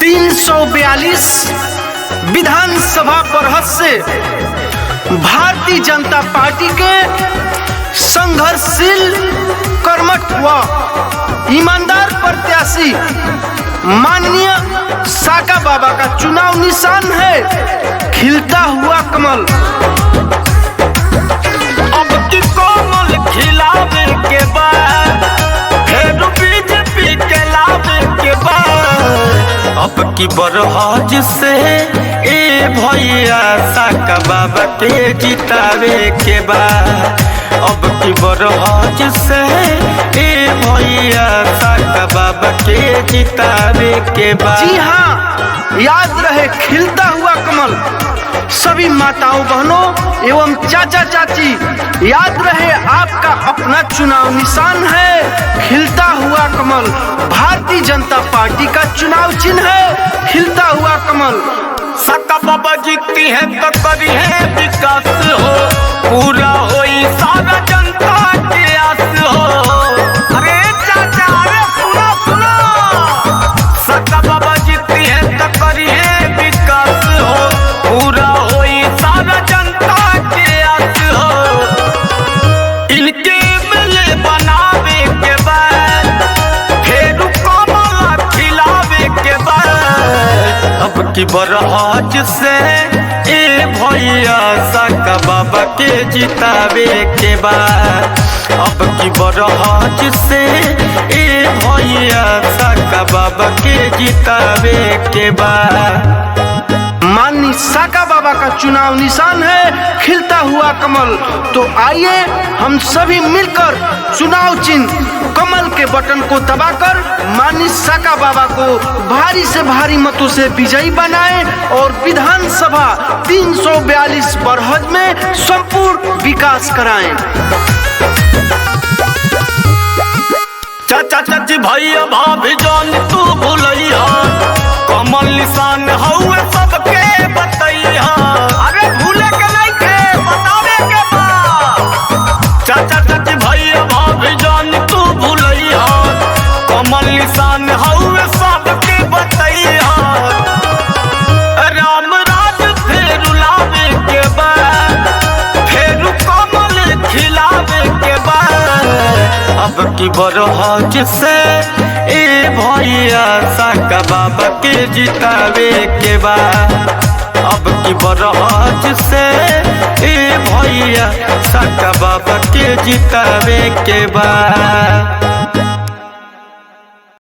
342 विधानसभा परिषद से भारतीय जनता पार्टी के संघर्षशील, कर्मठ व ईमानदार प्रत्याशी माननीय साका बाबा का चुनाव निशान है खिलता हुआ कमल। अब की कोमल खिलावे के बाद फिर बीजेपी के लावे के बाद अब की बरहज से ए भैया साका बाबा के जितावे के बाद अब की बरहज से ए भैया साका बाबा के जितावे के बाद। जी हाँ, याद रहे खिलता हुआ कमल। सभी माताओं बहनों एवं चाचा चाची, याद रहे आपका अपना चुनाव निशान है खिलता हुआ कमल। भारतीय जनता पार्टी का चुनाव चिन्ह है खिलता हुआ कमल। साका बाबा जीतती है तो करी है विकास हो, पूरा होई सारा जनता के आस हो। अरे चाचा अरे सुनो सुनो, साका बाबा जीतती है तो करी है विकास हो, पूरा होई सारा जनता के आस हो। इनके मिले बनावे के बाद फिर कमल खिलावे के बाद अब की बरहज से ए भैया साका बाबा के जितावे के बाद अब की बरहज से ए भैया साका बाबा के जितावे के बाद। माननीय साका बाबा का चुनाव निशान है खिलता हुआ कमल। तो आइए हम सभी मिलकर चुनाव चिन्ह कमल के बटन को दबाकर माननीय साका बाबा को भारी से भारी मतों से विजयी बनाएं और विधानसभा 342 बरहज में संपूर्ण विकास कराएं। चाचा चाची भैया भाभी जान तू भूलैया, कमल निशान हउए सबके बतैया। अरे भूले के नहीं के बतावे के बा। चाचा चाची भैया भाभी जान तू भूलैया, कमल निशान हउए सबके बतैया। राम राज फेर लावे के बाद फेर कमल खिलावे के बाद अब की बरहज से ए भैया साका बाबा के जितावे के बाद अब की बरहज से ए भैया साका बाबा के जितावे के बाद।